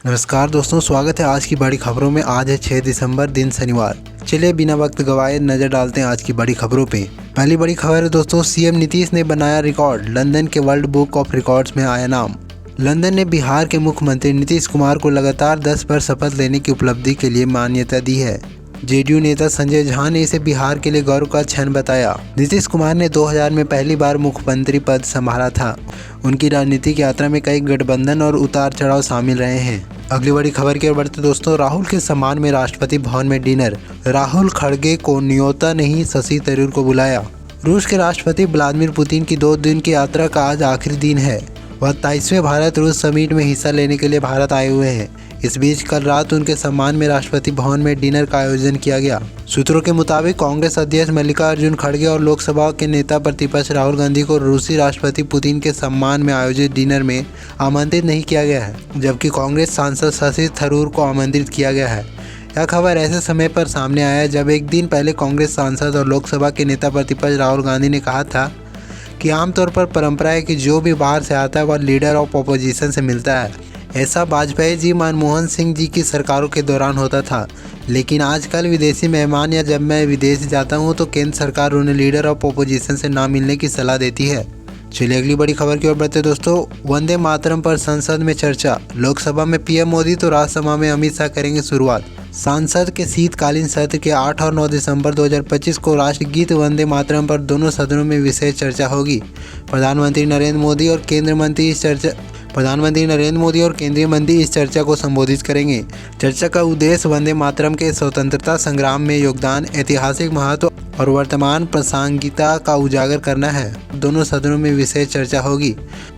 नमस्कार दोस्तों, स्वागत है आज की बड़ी खबरों में। आज है 6 दिसंबर, दिन शनिवार। चलिए बिना वक्त गवाए नजर डालते हैं आज की बड़ी खबरों पे। पहली बड़ी खबर है दोस्तों, सीएम नीतीश ने बनाया रिकॉर्ड, लंदन के वर्ल्ड बुक ऑफ रिकॉर्ड्स में आया नाम। लंदन ने बिहार के मुख्यमंत्री नीतीश कुमार को लगातार 10 बार शपथ लेने की उपलब्धि के लिए मान्यता दी है। जेडीयू नेता संजय झा ने इसे बिहार के लिए गौरव का क्षण बताया। नीतीश कुमार ने 2000 में पहली बार मुख्यमंत्री पद संभाला था। उनकी राजनीतिक यात्रा में कई गठबंधन और उतार चढ़ाव शामिल रहे हैं। अगली बड़ी खबर की ओर बढ़ते दोस्तों, राहुल के सम्मान में राष्ट्रपति भवन में डिनर। राहुल खड़गे को न्योता नहीं, शशि थरूर को बुलाया। रूस के राष्ट्रपति व्लादिमीर पुतिन की 2 दिन की यात्रा का आज आखिरी दिन है। वह 23वें भारत रूस समिट में हिस्सा लेने के लिए भारत आए हुए हैं। इस बीच कल रात उनके सम्मान में राष्ट्रपति भवन में डिनर का आयोजन किया गया। सूत्रों के मुताबिक कांग्रेस अध्यक्ष मल्लिकार्जुन खड़गे और लोकसभा के नेता प्रतिपक्ष राहुल गांधी को रूसी राष्ट्रपति पुतिन के सम्मान में आयोजित डिनर में आमंत्रित नहीं किया गया है, जबकि कांग्रेस सांसद शशि थरूर को आमंत्रित किया गया है। यह खबर ऐसे समय पर सामने आया जब एक दिन पहले कांग्रेस सांसद और लोकसभा के नेता प्रतिपक्ष राहुल गांधी ने कहा था कि आमतौर पर परंपरा है कि जो भी बाहर से आता है वह लीडर ऑफ अपोजिशन से मिलता है। ऐसा वाजपेयी जी, मनमोहन सिंह जी की सरकारों के दौरान होता था, लेकिन आजकल विदेशी मेहमान या जब मैं विदेश जाता हूं तो केंद्र सरकार उन्हें लीडर ऑफ अपोजिशन से ना मिलने की सलाह देती है। चलिए अगली बड़ी खबर की ओर बढ़ते दोस्तों, वंदे मातरम पर संसद में चर्चा। लोकसभा में पीएम मोदी तो राज्यसभा में अमित शाह करेंगे शुरुआत। संसद के शीतकालीन सत्र के 8 और 9 दिसंबर 2025 को राष्ट्रगीत वंदे मातरम पर दोनों सदनों में विशेष चर्चा होगी। प्रधानमंत्री नरेंद्र मोदी और केंद्रीय मंत्री इस चर्चा को संबोधित करेंगे। चर्चा का उद्देश्य वंदे मातरम के स्वतंत्रता संग्राम में योगदान, ऐतिहासिक महत्व और वर्तमान प्रासंगिकता का उजागर करना है। दोनों सदनों में विशेष चर्चा होगी।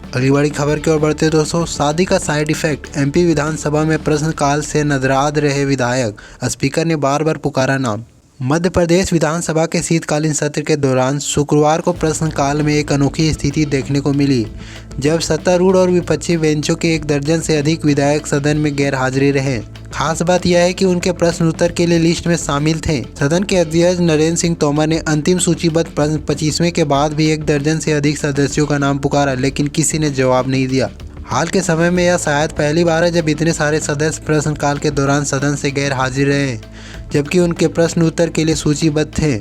अगली बड़ी खबर की ओर बढ़ते दोस्तों, शादी का साइड इफेक्ट। एमपी विधानसभा में प्रश्नकाल से नजरात रहे विधायक, स्पीकर ने बार बार पुकारा नाम। मध्य प्रदेश विधानसभा के शीतकालीन सत्र के दौरान शुक्रवार को प्रश्नकाल में एक अनोखी स्थिति देखने को मिली, जब सत्तारूढ़ और विपक्षी बेंचों के 1 दर्जन से अधिक विधायक सदन में गैर हाजिर रहे। खास बात यह है कि उनके प्रश्न उत्तर के लिए लिस्ट में शामिल थे। सदन के अध्यक्ष नरेंद्र सिंह तोमर ने अंतिम सूचीबद्ध प्रश्न 25वें के बाद भी 1 दर्जन से अधिक सदस्यों का नाम पुकारा, लेकिन किसी ने जवाब नहीं दिया। हाल के समय में यह शायद पहली बार है जब इतने सारे सदस्य प्रश्नकाल के दौरान सदन से गैर हाजिर रहे, जबकि उनके प्रश्न उत्तर के लिए सूचीबद्ध थे।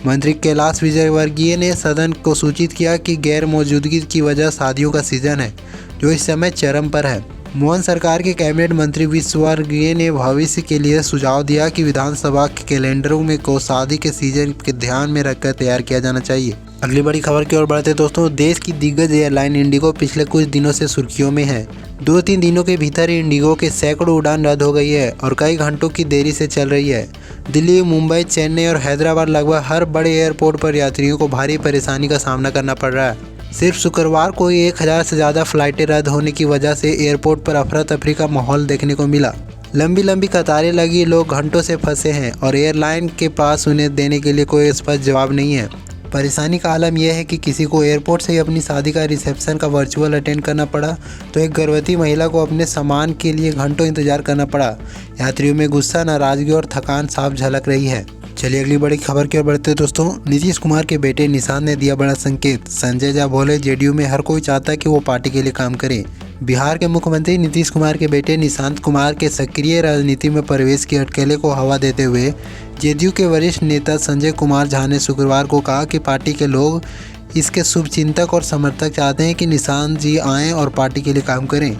मंत्री कैलाश विजयवर्गीय ने सदन को सूचित किया कि गैर मौजूदगी की वजह शादियों का सीजन है, जो इस समय चरम पर है। मोहन सरकार के कैबिनेट मंत्री विजयवर्गीय ने भविष्य के लिए सुझाव दिया कि विधानसभा के कैलेंडरों में को शादी के सीजन के ध्यान में रखकर तैयार किया जाना चाहिए। अगली बड़ी खबर की ओर बढ़ते दोस्तों, देश की दिग्गज एयरलाइन इंडिगो पिछले कुछ दिनों से सुर्खियों में है। 2-3 दिनों के भीतर इंडिगो के सैकड़ों उड़ान रद्द हो गई है और कई घंटों की देरी से चल रही है। दिल्ली, मुंबई, चेन्नई और हैदराबाद लगभग हर बड़े एयरपोर्ट पर यात्रियों को भारी परेशानी का सामना करना पड़ रहा है। सिर्फ शुक्रवार को ही 1000 से ज़्यादा फ्लाइटें रद्द होने की वजह से एयरपोर्ट पर अफरा तफरी का माहौल देखने को मिला। लंबी लंबी कतारें लगी, लोग घंटों से फंसे हैं और एयरलाइन के पास उन्हें देने के लिए कोई स्पष्ट जवाब नहीं है। परेशानी का आलम यह है कि किसी को एयरपोर्ट से ही अपनी शादी का रिसेप्शन का वर्चुअल अटेंड करना पड़ा, तो एक गर्भवती महिला को अपने सामान के लिए घंटों इंतजार करना पड़ा। यात्रियों में गुस्सा, नाराजगी और थकान साफ झलक रही है। चलिए अगली बड़ी खबर की ओर बढ़ते दोस्तों, नीतीश कुमार के बेटे निशांत ने दिया बड़ा संकेत। संजय झा बोले, जेडीयू में हर कोई चाहता है कि वो पार्टी के लिए काम करे। बिहार के मुख्यमंत्री नीतीश कुमार के बेटे निशांत कुमार के सक्रिय राजनीति में प्रवेश की अटकलें को हवा देते हुए जेडीयू के वरिष्ठ नेता संजय कुमार झा ने शुक्रवार को कहा कि पार्टी के लोग इसके शुभचिंतक और समर्थक चाहते हैं कि निशांत जी आएँ और पार्टी के लिए काम करें।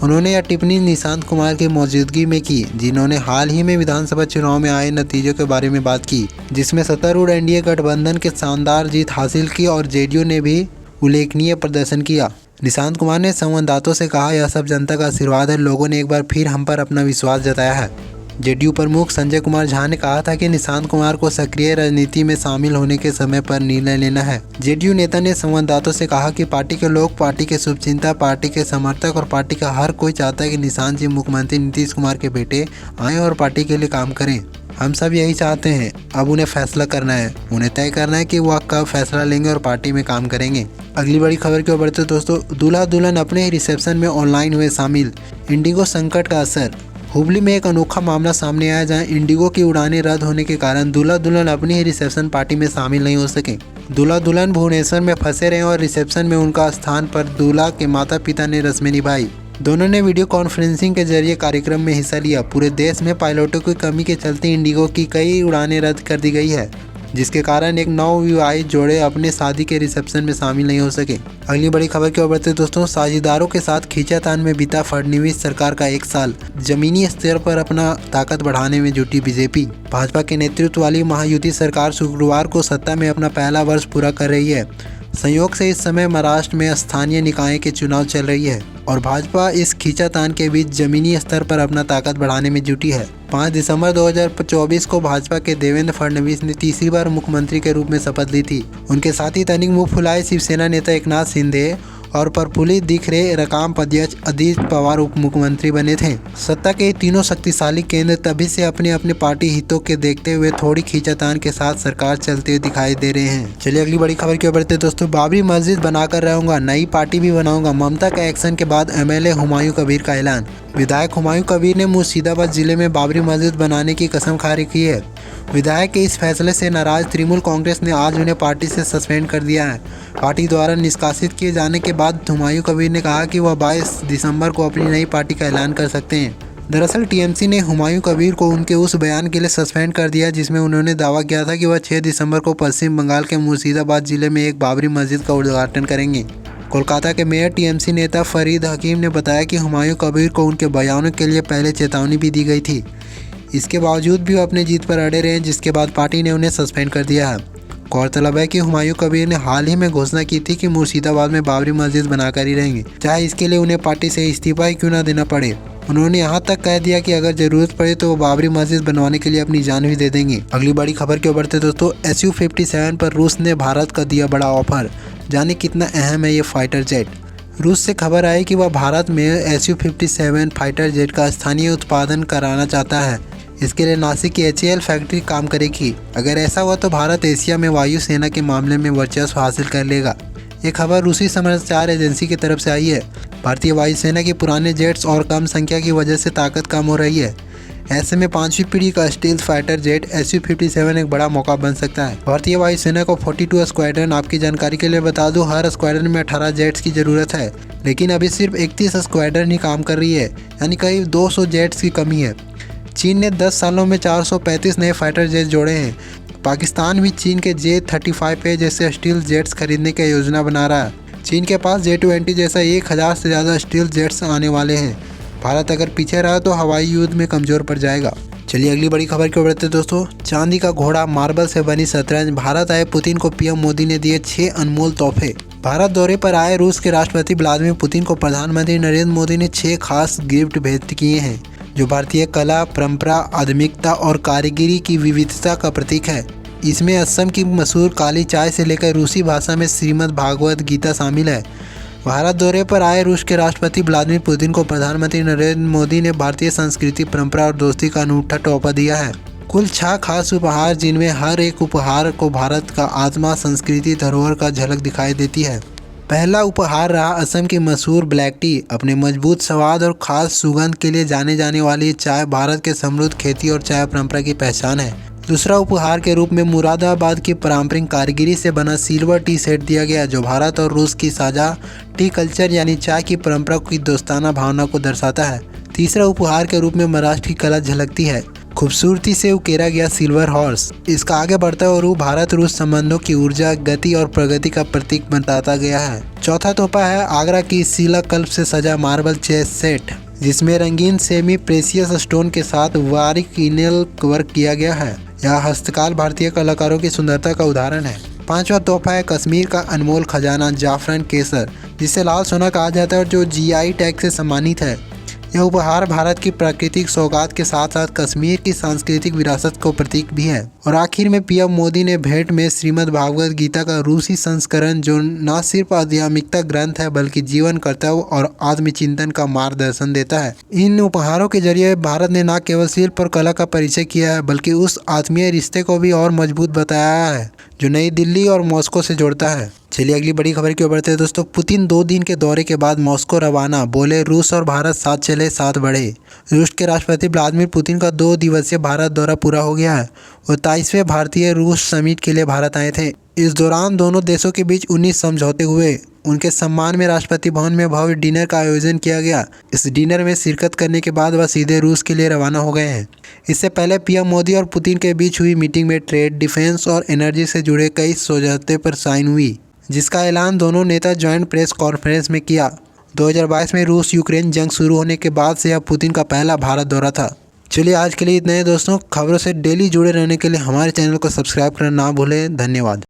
उन्होंने यह टिप्पणी निशांत कुमार की मौजूदगी में की, जिन्होंने हाल ही में विधानसभा चुनाव में आए नतीजों के बारे में बात की, जिसमें सत्तारूढ़ एनडीए गठबंधन के शानदार जीत हासिल की और जेडीयू ने भी उल्लेखनीय प्रदर्शन किया। निशांत कुमार ने संवाददाताओं से कहा, यह सब जनता का आशीर्वाद है, लोगों ने एक बार फिर हम पर अपना विश्वास जताया है। जेडीयू प्रमुख संजय कुमार झा ने कहा था कि निशांत कुमार को सक्रिय राजनीति में शामिल होने के समय पर निर्णय लेना है। जेडीयू नेता ने संवाददाताओं से कहा कि पार्टी के लोग, पार्टी के शुभचिंतक, पार्टी के समर्थक और पार्टी का हर कोई चाहता है कि निशांत जी मुख्यमंत्री नीतीश कुमार के बेटे आएँ और पार्टी के लिए काम करें। हम सब यही चाहते हैं, अब उन्हें फैसला करना है, उन्हें तय करना है कि वह कब फैसला लेंगे और पार्टी में काम करेंगे। अगली बड़ी खबर की ओर बढ़ते दोस्तों, दूल्हा दुल्हन अपने ही रिसेप्शन में ऑनलाइन हुए शामिल, इंडिगो संकट का असर। हुबली में एक अनोखा मामला सामने आया जहां इंडिगो की उड़ानें रद्द होने के कारण दूल्हा दुल्हन अपनी ही रिसेप्शन पार्टी में शामिल नहीं हो सके। दूल्हा दुल्हन भुवनेश्वर में फंसे रहे और रिसेप्शन में उनका स्थान पर दूल्हा के माता पिता ने रस्में निभाई। दोनों ने वीडियो कॉन्फ्रेंसिंग के जरिए कार्यक्रम में हिस्सा लिया। पूरे देश में पायलटों की कमी के चलते इंडिगो की कई उड़ानें रद्द कर दी गई है, जिसके कारण एक नवविवाहित जोड़े अपने शादी के रिसेप्शन में शामिल नहीं हो सके। अगली बड़ी खबर की ओर बढ़ते दोस्तों, साझेदारों के साथ खींचातान में बीता फडणवीस सरकार का 1 साल। जमीनी स्तर पर अपना ताकत बढ़ाने में जुटी बीजेपी। भाजपा के नेतृत्व वाली महायुति सरकार शुक्रवार को सत्ता में अपना पहला वर्ष पूरा कर रही है। संयोग से इस समय महाराष्ट्र में स्थानीय निकाय के चुनाव चल रही है और भाजपा इस खींचातान के बीच जमीनी स्तर पर अपना ताकत बढ़ाने में जुटी है। 5 दिसंबर 2024 को भाजपा के देवेंद्र फडणवीस ने तीसरी बार मुख्यमंत्री के रूप में शपथ ली थी। उनके साथ ही तनिक मुंह फुलाए शिवसेना नेता एकनाथ शिंदे और प्रफुल्लित दिख रहे रकाम अध्यक्ष अजित पवार उप मुख्यमंत्री बने थे। सत्ता के तीनों शक्तिशाली केंद्र तभी से अपने अपने पार्टी हितों के देखते हुए थोड़ी खींचातान के साथ सरकार चलते हुए दिखाई दे रहे हैं। चलिए अगली बड़ी खबर की ओर बढ़ते दोस्तों, बाबरी मस्जिद बनाकर रहूंगा, नई पार्टी भी बनाऊंगा। ममता के एक्शन के बाद एमएलए हुमायूं कबीर का ऐलान। विधायक हुमायूं कबीर ने मुर्शिदाबाद जिले में बाबरी मस्जिद बनाने की कसम खारी की है। विधायक के इस फैसले से नाराज तृणमूल कांग्रेस ने आज उन्हें पार्टी से सस्पेंड कर दिया है। पार्टी द्वारा निष्कासित किए जाने के बाद हुमायूं कबीर ने कहा कि वह 22 दिसंबर को अपनी नई पार्टी का ऐलान कर सकते हैं। दरअसल टीएमसी ने हुमायूं कबीर को उनके उस बयान के लिए सस्पेंड कर दिया जिसमें उन्होंने दावा किया था कि वह 6 दिसंबर को पश्चिम बंगाल के मुर्शिदाबाद जिले में एक बाबरी मस्जिद का उद्घाटन करेंगे। कोलकाता के मेयर टीएमसी नेता फरीद हकीम ने बताया कि हुमायूं कबीर को उनके बयानों के लिए पहले चेतावनी भी दी गई थी। इसके बावजूद भी वो अपनी जीत पर अड़े रहे, जिसके बाद पार्टी ने उन्हें सस्पेंड कर दिया है। गौरतलब है कि हुमायूं कबीर ने हाल ही में घोषणा की थी कि मुर्शिदाबाद में बाबरी मस्जिद बनाकर ही रहेंगे, चाहे इसके लिए उन्हें पार्टी से इस्तीफा ही क्यों न देना पड़े। उन्होंने यहाँ तक कह दिया कि अगर जरूरत पड़े तो वो बाबरी मस्जिद बनवाने के लिए अपनी जान भी दे देंगे। अगली बड़ी खबर के बढ़ते दोस्तों, Su-57 पर रूस ने भारत का दिया बड़ा ऑफर। जाने कितना अहम है ये फाइटर जेट। रूस से खबर आई कि वह भारत में Su-57 फाइटर जेट का स्थानीय उत्पादन कराना चाहता है। इसके लिए नासिक की HAL फैक्ट्री काम करेगी। अगर ऐसा हुआ तो भारत एशिया में वायुसेना के मामले में वर्चस्व हासिल कर लेगा। ये खबर रूसी समाचार एजेंसी की तरफ से आई है। भारतीय वायुसेना के पुराने जेट्स और कम संख्या की वजह से ताकत कम हो रही है। ऐसे में 5वीं पीढ़ी का स्टील्थ फाइटर जेट Su-57 एक बड़ा मौका बन सकता है। भारतीय वायुसेना को 42 स्क्वाड्रन, आपकी जानकारी के लिए बता दूं, हर स्क्वाड्रन में 18 जेट्स की ज़रूरत है, लेकिन अभी सिर्फ 31 स्क्वाड्रन ही काम कर रही है, यानी करीब 200 जेट्स की कमी है। चीन ने 10 सालों में 435 नए फाइटर जेट जोड़े हैं। पाकिस्तान भी चीन के J-35A जैसे स्टील्थ जेट्स खरीदने की योजना बना रहा है। चीन के पास J-20 जैसा 1000 से ज़्यादा स्टील्थ जेट्स आने वाले हैं। भारत अगर पीछे रहा तो हवाई युद्ध में कमज़ोर पड़ जाएगा। चलिए अगली बड़ी खबर की ओर बढ़ते दोस्तों, चांदी का घोड़ा, मार्बल से बनी शतरंज। भारत आए पुतिन को पीएम मोदी ने दिए 6 अनमोल तोहफे। भारत दौरे पर आए रूस के राष्ट्रपति व्लादिमीर पुतिन को प्रधानमंत्री नरेंद्र मोदी ने 6 खास गिफ्ट भेंट किए हैं, जो भारतीय कला, परंपरा, आधुनिकता और कारीगरी की विविधता का प्रतीक है। इसमें असम की मशहूर काली चाय से लेकर रूसी भाषा में श्रीमद् भागवत गीता शामिल है। भारत दौरे पर आए रूस के राष्ट्रपति व्लादिमीर पुतिन को प्रधानमंत्री नरेंद्र मोदी ने भारतीय संस्कृति, परंपरा और दोस्ती का अनूठा तोहफा दिया है। कुल 6 खास उपहार, जिनमें हर एक उपहार को भारत का आत्मा, संस्कृति, धरोहर का झलक दिखाई देती है। पहला उपहार रहा असम की मशहूर ब्लैक टी। अपने मजबूत स्वाद और खास सुगंध के लिए जाने जाने वाली चाय भारत के समृद्ध खेती और चाय परंपरा की पहचान है। दूसरा उपहार के रूप में मुरादाबाद की पारंपरिक कारीगरी से बना सिल्वर टी सेट दिया गया, जो भारत और रूस की साझा टी कल्चर यानी चाय की परंपरा की दोस्ताना भावना को दर्शाता है। तीसरा उपहार के रूप में महाराष्ट्र की कला झलकती है। खूबसूरती से उकेरा गया सिल्वर हॉर्स। इसका आगे बढ़ता हुआ रूप भारत रूस संबंधों की ऊर्जा, गति और प्रगति का प्रतीक बताता गया है। चौथा तोहफा है आगरा की शीला कल्प से सजा मार्बल चेस सेट, जिसमें रंगीन सेमी प्रेशियस स्टोन के साथ बारीक इनेल वर्क किया गया है। यह हस्तकाल भारतीय कलाकारों की सुंदरता का उदाहरण है। पांचवा तोहफा है कश्मीर का अनमोल खजाना जाफरान केसर, जिसे लाल सोना कहा जाता है और जो GI टैग से सम्मानित है। यह उपहार भारत की प्राकृतिक सौगात के साथ साथ कश्मीर की सांस्कृतिक विरासत को प्रतीक भी है। और आखिर में पीएम मोदी ने भेंट में श्रीमद् भागवत गीता का रूसी संस्करण, जो न सिर्फ आध्यात्मिकता ग्रंथ है बल्कि जीवन कर्तव्य और आत्मचिंतन का मार्गदर्शन देता है। इन उपहारों के जरिए भारत ने न केवल शिल्प और कला का परिचय किया है, बल्कि उस आत्मीय रिश्ते को भी और मजबूत बताया है जो नई दिल्ली और मॉस्को से जोड़ता है। चलिए अगली बड़ी खबर की ओर बढ़ते हैं दोस्तों, पुतिन 2 दिन के दौरे के बाद मॉस्को रवाना, बोले रूस और भारत साथ चले साथ बढ़े। रूस के राष्ट्रपति व्लादिमीर पुतिन का 2 दिवसीय भारत दौरा पूरा हो गया है। वो 23वें भारतीय रूस समिट के लिए भारत आए थे। इस दौरान दोनों देशों के बीच 19 समझौते हुए। उनके सम्मान में राष्ट्रपति भवन में भव्य डिनर का आयोजन किया गया। इस डिनर में शिरकत करने के बाद वह सीधे रूस के लिए रवाना हो गए हैं। इससे पहले पीएम मोदी और पुतिन के बीच हुई मीटिंग में ट्रेड, डिफेंस और एनर्जी से जुड़े कई समझौते पर साइन हुई, जिसका ऐलान दोनों नेता ज्वाइंट प्रेस कॉन्फ्रेंस में किया। 2022 में रूस यूक्रेन जंग शुरू होने के बाद से यह पुतिन का पहला भारत दौरा था। चलिए आज के लिए इतना ही दोस्तों। खबरों से डेली जुड़े रहने के लिए हमारे चैनल को सब्सक्राइब करना ना भूलें। धन्यवाद।